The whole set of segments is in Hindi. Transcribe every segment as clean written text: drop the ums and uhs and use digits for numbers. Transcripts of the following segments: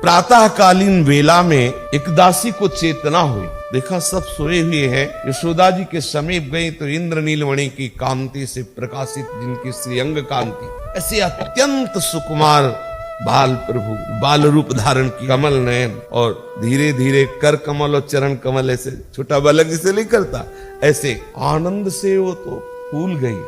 प्रातःकालीन वेला में एक दासी को चेतना हुई, देखा सब सोए हुए हैं। यशोदा जी के समीप गई तो इंद्र नीलमणि की कांति से प्रकाशित जिनकी श्रीअंग कांति, ऐसे अत्यंत सुकुमार बाल प्रभु, बाल रूप धारण की, कमल नयन, और धीरे धीरे कर कमल और चरण कमल, ऐसे छोटा बालक जिसे नहीं करता, ऐसे आनंद से वो तो फूल गई।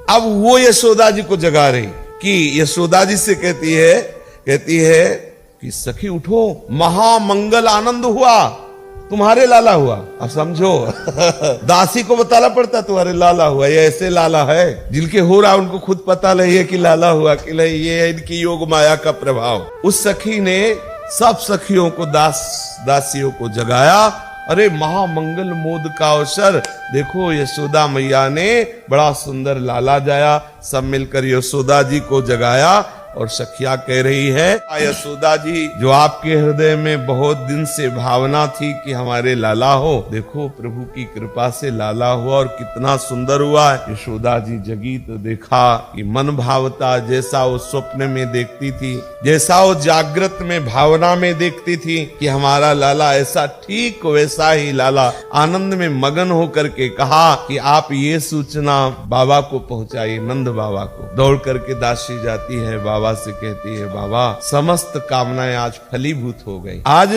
अब वो यशोदा जी को जगा रही कि यशोदा जी से कहती है कि सखी उठो, महामंगल आनंद हुआ, तुम्हारे लाला हुआ। अब समझो दासी को बताना पड़ता तुम्हारे लाला हुआ, ये ऐसे लाला है जिनके हो रहा उनको खुद पता नहीं है कि लाला हुआ कि नहीं, ये है इनकी योग माया का प्रभाव। उस सखी ने सब सखियों को, दासियों को जगाया। अरे महामंगल मोद का अवसर, देखो यशोदा मैया ने बड़ा सुंदर लाला जाया, सब मिलकर यशोदा जी को जगाया। और सखिया कह रही है, यशोदा जी जो आपके हृदय में बहुत दिन से भावना थी कि हमारे लाला हो, देखो प्रभु की कृपा से लाला हुआ और कितना सुंदर हुआ है। यशोदा जी जगी तो देखा कि मन भावता जैसा वो स्वप्न में देखती थी, जैसा वो जागृत में भावना में देखती थी कि हमारा लाला ऐसा, ठीक वैसा ही लाला आनंद में मगन होकर के कहा कि आप ये सूचना बाबा को पहुंचाइए, नंद बाबा को। दौड़ करके दासी जाती है, बाबा से कहती है, बाबा समस्त कामनाएं आज फलीभूत हो गई। आज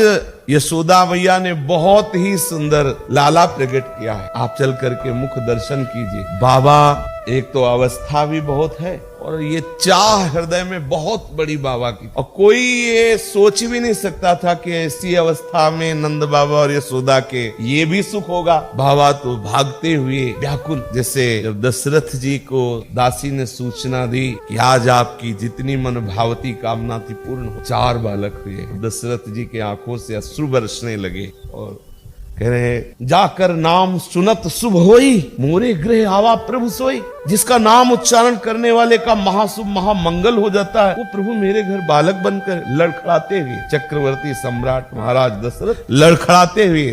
यशोदा मैया ने बहुत ही सुंदर लाला प्रकट किया है, आप चल करके मुख दर्शन कीजिए। बाबा एक तो अवस्था भी बहुत है और ये चाह हृदय में बहुत बड़ी बाबा की, और कोई ये सोच भी नहीं सकता था कि ऐसी अवस्था में नंद बाबा और यशोदा के ये भी सुख होगा। बाबा तो भागते हुए व्याकुल, जैसे जब दशरथ जी को दासी ने सूचना दी कि आज आपकी जितनी मन भावती कामना थी पूर्ण हो, 4 बालक हुए। दशरथ जी के आंखों से अश्रु बरसने लगे और कह रहे हैं, जाकर नाम सुनत शुभ होई, मोरे गृह आवा प्रभु सोई। जिसका नाम उच्चारण करने वाले का महाशुभ महामंगल हो जाता है, वो प्रभु मेरे घर बालक बनकर लड़खड़ाते हुए, चक्रवर्ती सम्राट महाराज दशरथ लड़खड़ाते हुए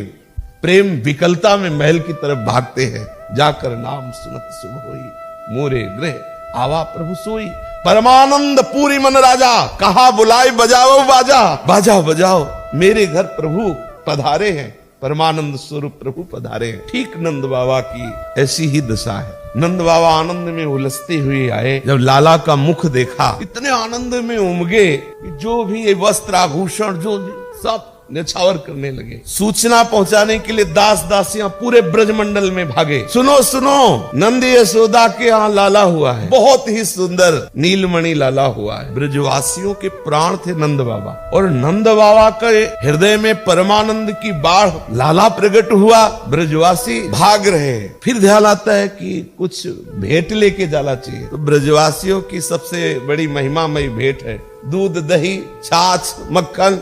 प्रेम विकलता में महल की तरफ भागते हैं। जाकर नाम सुनत शुभ होई, मोरे गृह आवा प्रभु सोई। परमानंद पूरी मन राजा, कहा बुलाए बजाओ बाजा, बाजा बजाओ, मेरे घर प्रभु पधारे हैं, परमानंद स्वरूप प्रभु पधारे हैं। ठीक नंद बाबा की ऐसी ही दशा है। नंद बाबा आनंद में उलझते हुए आए, जब लाला का मुख देखा इतने आनंद में उमगे कि जो भी ये वस्त्र आभूषण जो सब न्यछावर करने लगे। सूचना पहुंचाने के लिए दास दासियां पूरे ब्रजमंडल में भागे, सुनो सुनो नंद यशोदा के यहाँ लाला हुआ है, बहुत ही सुंदर नीलमणि लाला हुआ है। ब्रजवासियों के प्राण थे नंद बाबा, और नंद बाबा के हृदय में परमानंद की बाढ़, लाला प्रकट हुआ। ब्रजवासी भाग रहे हैं, फिर ध्यान आता है कि कुछ भेंट लेके जाना चाहिए। तो ब्रजवासियों की सबसे बड़ी महिमामयी भेंट है दूध, दही, छाछ, मक्खन।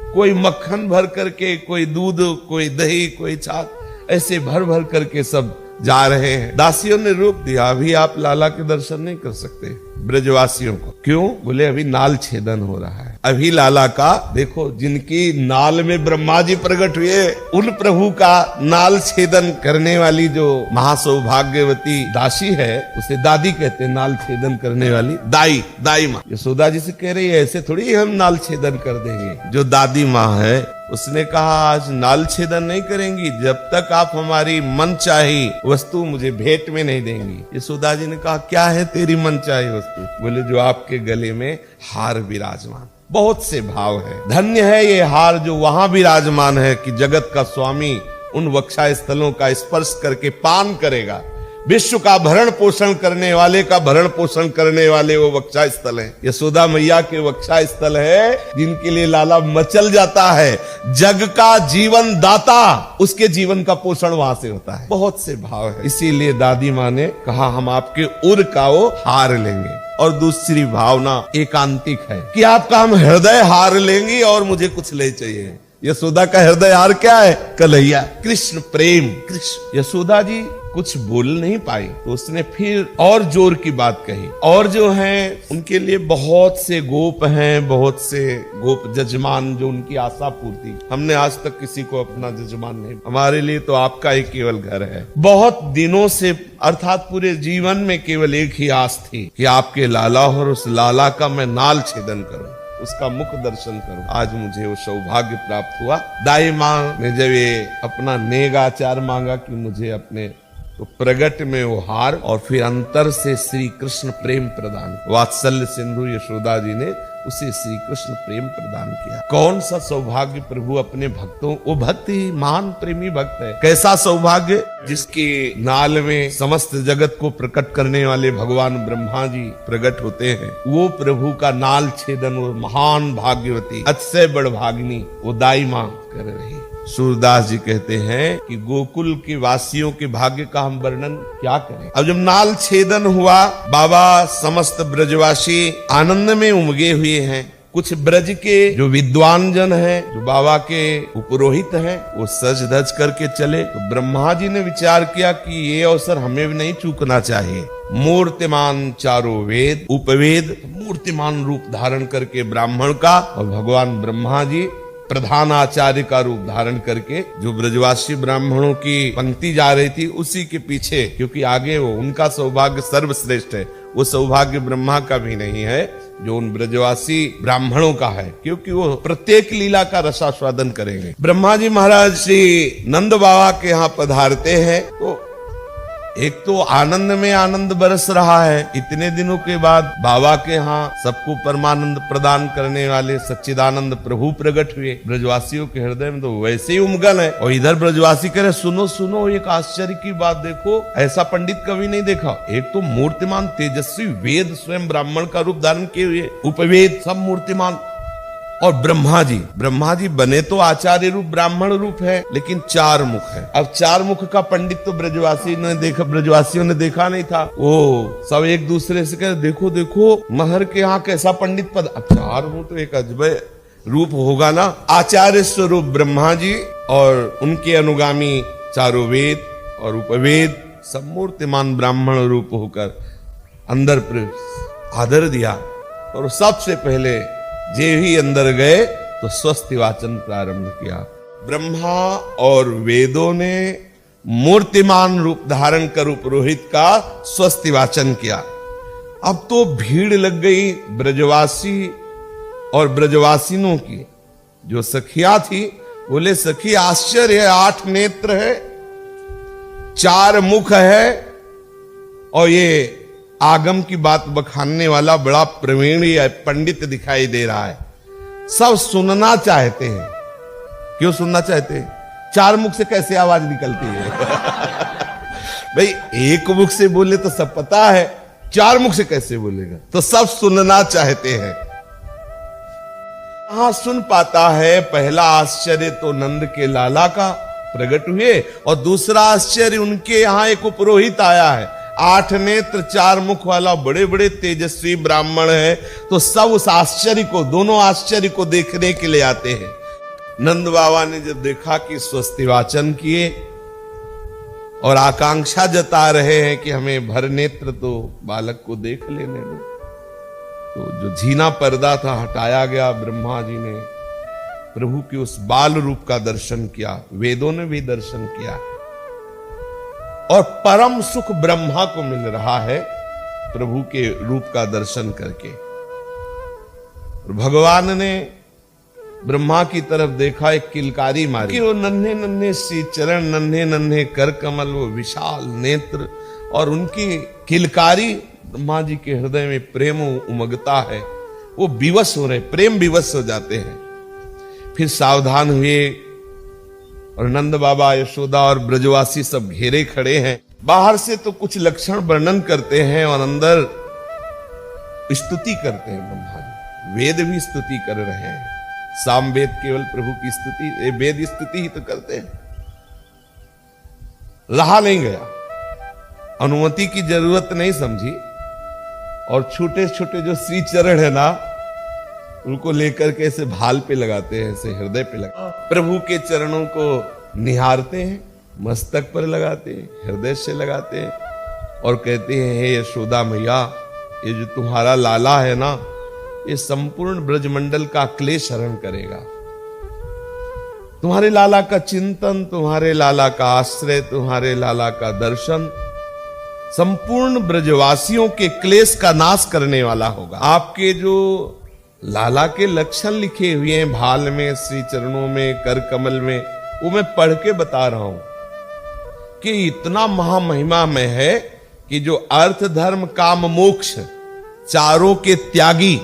कोई मक्खन भर करके, कोई दूध, कोई दही, कोई छाछ, ऐसे भर भर करके सब जा रहे हैं। दासियों ने रोक दिया, अभी आप लाला के दर्शन नहीं कर सकते ब्रजवासियों को। क्यों? बोले अभी नाल छेदन हो रहा है, अभी लाला का देखो, जिनकी नाल में ब्रह्मा जी प्रकट हुए, उन प्रभु का नाल छेदन करने वाली जो महासौभाग्यवती दासी है, उसे दादी कहते हैं, नाल छेदन करने वाली दाई माँ। यशोदा जी से कह रही है, ऐसे थोड़ी हम नाल छेदन कर देंगे। जो दादी माँ है उसने कहा, आज नाल छेदन नहीं करेंगी जब तक आप हमारी मनचाही वस्तु मुझे भेंट में नहीं देंगी। यशोदा जी ने कहा, क्या है तेरी मनचाही वस्तु? बोले जो आपके गले में हार विराजमान। बहुत से भाव है, धन्य है ये हार जो वहां विराजमान है कि जगत का स्वामी उन वक्षा स्थलों का स्पर्श करके पान करेगा। विश्व का भरण पोषण करने वाले का भरण पोषण करने वाले वो वक्षा स्थल है। यशोदा मैया के वक्षा स्थल है जिनके लिए लाला मचल जाता है। जग का जीवन दाता, उसके जीवन का पोषण वहां से होता है। बहुत से भाव है, इसीलिए दादी माँ ने कहा हम आपके उर का वो हार लेंगे। और दूसरी भावना एकांतिक है कि आपका हम हृदय हार लेंगे और मुझे कुछ ले चाहिए। यशोदा का हृदय हार क्या है? कन्हैया, कृष्ण प्रेम, कृष्ण। यशोदा जी कुछ बोल नहीं पाई तो उसने फिर और जोर की बात कही। और जो हैं उनके लिए बहुत से गोप हैं, बहुत से गोप जजमान जो उनकी आशा पूर्ति। हमने आज तक किसी को अपना जजमान नहीं, हमारे लिए तो आपका ही केवल घर है। बहुत दिनों से अर्थात पूरे जीवन में केवल एक ही आस थी कि आपके लाला और उस लाला का मैं नाल छेदन करूं। उसका मुख दर्शन करूं। आज मुझे वो सौभाग्य प्राप्त हुआ। दाई माँ ने जब ये अपना नेग आचार मांगा कि मुझे अपने, तो प्रगट में वो हार और फिर अंतर से श्री कृष्ण प्रेम प्रदान, वात्सल्य सिंधु यशोदा जी ने उसे श्री कृष्ण प्रेम प्रदान किया। कौन सा सौभाग्य प्रभु अपने भक्तों, वो भक्त ही महान प्रेमी भक्त है। कैसा सौभाग्य, जिसके नाल में समस्त जगत को प्रकट करने वाले भगवान ब्रह्मा जी प्रकट होते हैं। वो प्रभु का नाल छेदन, वो महान भाग्यवती अतिशय बड़भागिनी वो दाई मां कर रही। सूरदास जी कहते हैं कि गोकुल के वासियों के भाग्य का हम वर्णन क्या करें। अब जब नाल छेदन हुआ, बाबा समस्त ब्रजवासी आनंद में उमगे हुए हैं। कुछ ब्रज के जो विद्वान जन हैं, जो बाबा के पुरोहित हैं, वो सज धज करके चले। तो ब्रह्मा जी ने विचार किया कि ये अवसर हमें भी नहीं चूकना चाहिए। मूर्तिमान चारों वेद उपवेद, मूर्तिमान रूप धारण करके ब्राह्मण का, और भगवान ब्रह्मा जी प्रधान आचार्य का रूप धारण करके जो ब्रजवासी ब्राह्मणों की पंक्ति जा रही थी, उसी के पीछे, क्योंकि आगे वो उनका सौभाग्य सर्वश्रेष्ठ है, वो सौभाग्य ब्रह्मा का भी नहीं है जो उन ब्रजवासी ब्राह्मणों का है, क्योंकि वो प्रत्येक लीला का रसास्वादन करेंगे। ब्रह्मा जी महाराज श्री नंद बाबा के यहाँ पधारते हैं, तो एक तो आनंद में आनंद बरस रहा है। इतने दिनों के बाद बाबा के यहाँ सबको परमानंद प्रदान करने वाले सच्चिदानंद प्रभु प्रकट हुए। ब्रजवासियों के हृदय में तो वैसे ही उमगन है, और इधर ब्रजवासी कह रहे सुनो सुनो, एक आश्चर्य की बात देखो, ऐसा पंडित कभी नहीं देखा। एक तो मूर्तिमान तेजस्वी वेद स्वयं ब्राह्मण का रूप धारण किए हुए, उपवेद सब मूर्तिमान, और ब्रह्मा जी बने तो आचार्य रूप ब्राह्मण रूप है, लेकिन चार मुख है। अब चार मुख का पंडित तो ब्रजवासियों ने देखा नहीं था। वो सब एक दूसरे से कह देखो देखो महर के यहाँ कैसा पंडित पद, चार मुख तो एक अजब रूप होगा ना। आचार्य स्वरूप ब्रह्मा जी और उनके अनुगामी चारों वेद और उपवेद सब मूर्तिमान ब्राह्मण रूप होकर अंदर आदर दिया। और सबसे पहले जे ही अंदर गए तो स्वस्ति वाचन प्रारंभ किया। ब्रह्मा और वेदों ने मूर्तिमान रूप धारण कर पुरोहित का स्वस्ति वाचन किया। अब तो भीड़ लग गई ब्रजवासी और ब्रजवासिनों की। जो सखिया थी बोले सखी आश्चर्य है, 8 नेत्र है, 4 मुख है, और ये आगम की बात बखानने वाला बड़ा प्रवीण पंडित दिखाई दे रहा है। सब सुनना चाहते हैं। क्यों सुनना चाहते हैं? 4 मुख से कैसे आवाज निकलती है? भाई एक मुख से बोले तो सब पता है, 4 मुख से कैसे बोलेगा? तो सब सुनना चाहते हैं। हाँ, सुन पाता है। पहला आश्चर्य तो नंद के लाला का प्रकट हुए, और दूसरा आश्चर्य उनके यहाँ एक पुरोहित आया है, 8 नेत्र 4 मुख वाला बड़े बड़े तेजस्वी ब्राह्मण है। तो सब उस आश्चर्य को, दोनों आश्चर्य को देखने के लिए आते हैं। नंद बाबा ने जब देखा कि स्वस्ति वाचन किए और आकांक्षा जता रहे हैं कि हमें भर नेत्र तो बालक को देख लेने दो, तो जो झीना पर्दा था हटाया गया। ब्रह्मा जी ने प्रभु के उस बाल रूप का दर्शन किया, वेदों ने भी दर्शन किया, और परम सुख ब्रह्मा को मिल रहा है प्रभु के रूप का दर्शन करके। भगवान ने ब्रह्मा की तरफ देखा, एक किलकारी मारी कि वो नन्हे नन्हे सी चरण, नन्हे नन्हे कर कमल, वो विशाल नेत्र, और उनकी किलकारी ब्रह्मा जी के हृदय में प्रेम उमगता है। वो विवश हो रहे, प्रेम विवश हो जाते हैं। फिर सावधान हुए, और नंद बाबा यशोदा और ब्रजवासी सब घेरे खड़े हैं। बाहर से तो कुछ लक्षण वर्णन करते हैं और अंदर स्तुति करते हैं। ब्रह्मा जी वेद भी स्तुति कर रहे हैं। साम वेद केवल प्रभु की स्तुति, वेद स्तुति ही तो करते हैं। रहा नहीं गया, अनुमति की जरूरत नहीं समझी, और छोटे छोटे जो श्री चरण है ना, उनको लेकर के ऐसे भाल पे लगाते हैं, ऐसे हृदय पे लगाते, प्रभु के चरणों को निहारते हैं, मस्तक पर लगाते हैं, हृदय से लगाते हैं, और कहते हैं हे यशोदा मैया, ये जो तुम्हारा लाला है ना, ये संपूर्ण ब्रजमंडल का क्लेश हरण करेगा। तुम्हारे लाला का चिंतन, तुम्हारे लाला का आश्रय, तुम्हारे लाला का दर्शन संपूर्ण ब्रजवासियों के क्लेश का नाश करने वाला होगा। आपके जो लाला के लक्षण लिखे हुए हैं भाल में, श्री चरणों में, कर कमल में, वो मैं पढ़ के बता रहा हूं कि इतना महामहिमा में है कि जो अर्थ धर्म काम मोक्ष चारों के त्यागी,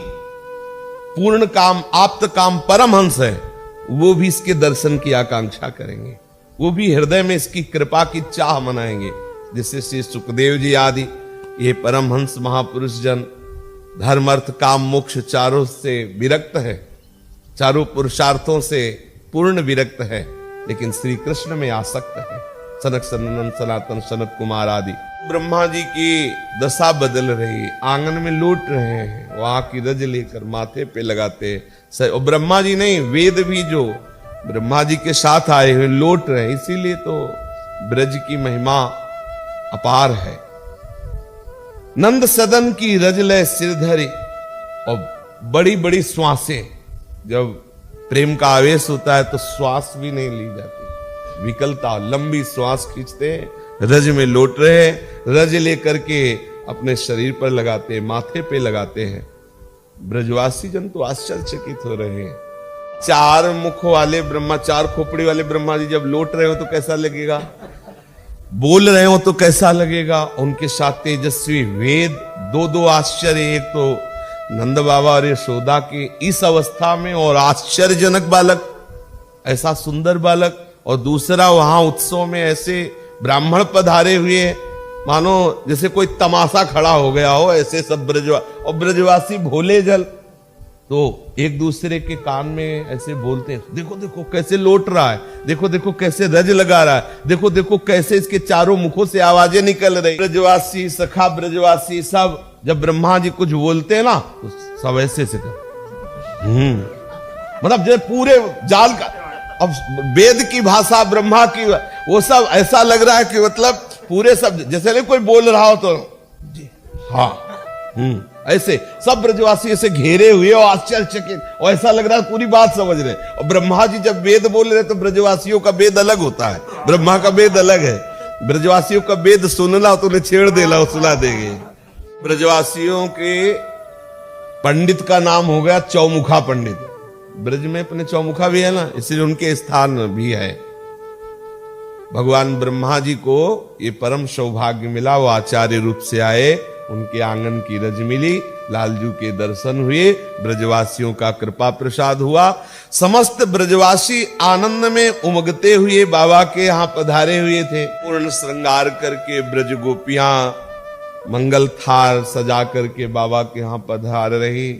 पूर्ण काम आप्त काम परमहंस है, वो भी इसके दर्शन की आकांक्षा करेंगे, वो भी हृदय में इसकी कृपा की चाह मनाएंगे। जिससे श्री सुखदेव जी आदि ये परमहंस महापुरुष जन धर्म अर्थ काम मोक्ष चारों से विरक्त है, चारों पुरुषार्थों से पूर्ण विरक्त है, लेकिन श्री कृष्ण में आसक्त है। सनक सनंदन सनातन सनत कुमार आदि ब्रह्मा जी की दशा बदल रही, आंगन में लौट रहे हैं, वहां की रज लेकर माथे पे लगाते। और ब्रह्मा जी नहीं, वेद भी जो ब्रह्मा जी के साथ आए हुए लौट रहे हैं, इसीलिए तो ब्रज की महिमा अपार है। नंद सदन की रजलय सिरधरी, और बड़ी बड़ी श्वासें, जब प्रेम का आवेश होता है तो श्वास भी नहीं ली जाती, विकलता, लंबी श्वास खींचते हैं, रज में लौट रहे हैं, रज लेकर के अपने शरीर पर लगाते हैं, माथे पे लगाते हैं। ब्रजवासी जन तो आश्चर्यचकित हो रहे हैं। चार मुख वाले ब्रह्मा, चार खोपड़ी वाले ब्रह्मा जी जब लौट रहे हो तो कैसा लगेगा, बोल रहे हो तो कैसा लगेगा। उनके साथ तेजस्वी वेद, दो दो आश्चर्य, एक तो नंद बाबा और यशोदा के इस अवस्था में और आश्चर्यजनक बालक, ऐसा सुंदर बालक, और दूसरा वहां उत्सव में ऐसे ब्राह्मण पधारे हुए, मानो जैसे कोई तमाशा खड़ा हो गया हो, ऐसे सब और ब्रजवासी भोले जल, तो एक दूसरे के कान में ऐसे बोलते हैं, देखो देखो कैसे लौट रहा है, देखो देखो कैसे रज लगा रहा है, देखो देखो कैसे इसके चारों मुखों से आवाजें निकल रही। ब्रजवासी सखा ब्रजवासी सब जब ब्रह्मा जी कुछ बोलते हैं ना तो सब ऐसे से मतलब जब पूरे जाल का, अब वेद की भाषा ब्रह्मा की, वो सब ऐसा लग रहा है कि मतलब पूरे सब जैसे नहीं कोई बोल रहा हो तो हाँ ऐसे सब ब्रजवासी ऐसे घेरे हुए और आश्चर्यचकित, और ऐसा लग रहा है पूरी बात समझ रहे। और ब्रह्मा जी जब वेद बोल रहे तो ब्रजवासियों का वेद अलग होता है, ब्रह्मा का वेद अलग है। ब्रजवासियों का वेद सुनना तो उन्हें छेड़ देना, सुना देंगे। ब्रजवासियों के पंडित का नाम हो गया चौमुखा पंडित। ब्रज में अपने चौमुखा भी है ना, इसलिए उनके स्थान भी है। भगवान ब्रह्मा जी को ये परम सौभाग्य मिला, वो आचार्य रूप से आए, उनके आंगन की रज मिली, लालजू के दर्शन हुए, ब्रजवासियों का कृपा प्रसाद हुआ। समस्त ब्रजवासी आनंद में उमगते हुए बाबा के यहाँ पधारे हुए थे। पूर्ण श्रृंगार करके ब्रज गोपियां मंगल थार सजा करके बाबा के यहाँ पधार रही,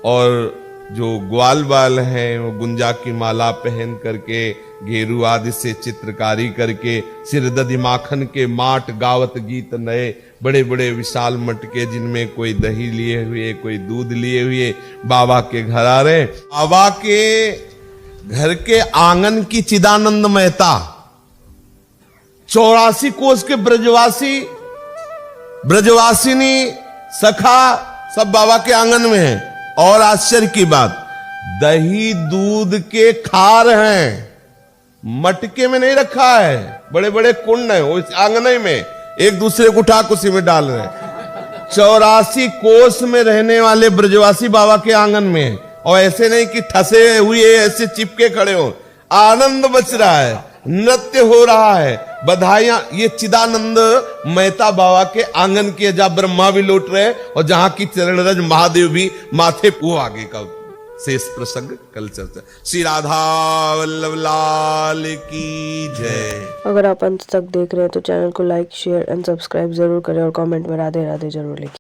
और जो ग्वाल बाल हैं वो गुंजा की माला पहन करके, घेरू आदि से चित्रकारी करके, सिर दधि माखन के माट गावत गीत नए, बड़े बड़े विशाल मटके जिनमें कोई दही लिए हुए, कोई दूध लिए हुए बाबा के घर आ रहे। बाबा के घर के आंगन की चिदानंद महता, 84 कोस के ब्रजवासी, ब्रजवासिनी सखा सब बाबा के आंगन में है। और आश्चर्य की बात, दही दूध के खार हैं, मटके में नहीं रखा है, बड़े बड़े कुंड हैं, वो आंगन में एक दूसरे को उठा उसी में डाल रहे हैं। 84 कोस में रहने वाले ब्रजवासी बाबा के आंगन में, और ऐसे नहीं कि ठसे हुए ऐसे चिपके खड़े हो, आनंद बच रहा है, नृत्य हो रहा है, बधाइयां। ये चिदानंद मेहता बाबा के आंगन के, जहां ब्रह्मा भी लौट रहे और जहां की चरण रज महादेव भी माथे, वो आगे का शेष प्रसंग कल चर्चा। श्री राधा वल्लभ लाल की जय। अगर आप अंत तक देख रहे हैं तो चैनल को लाइक शेयर एंड सब्सक्राइब जरूर करें और कमेंट में राधे राधे जरूर लिखें।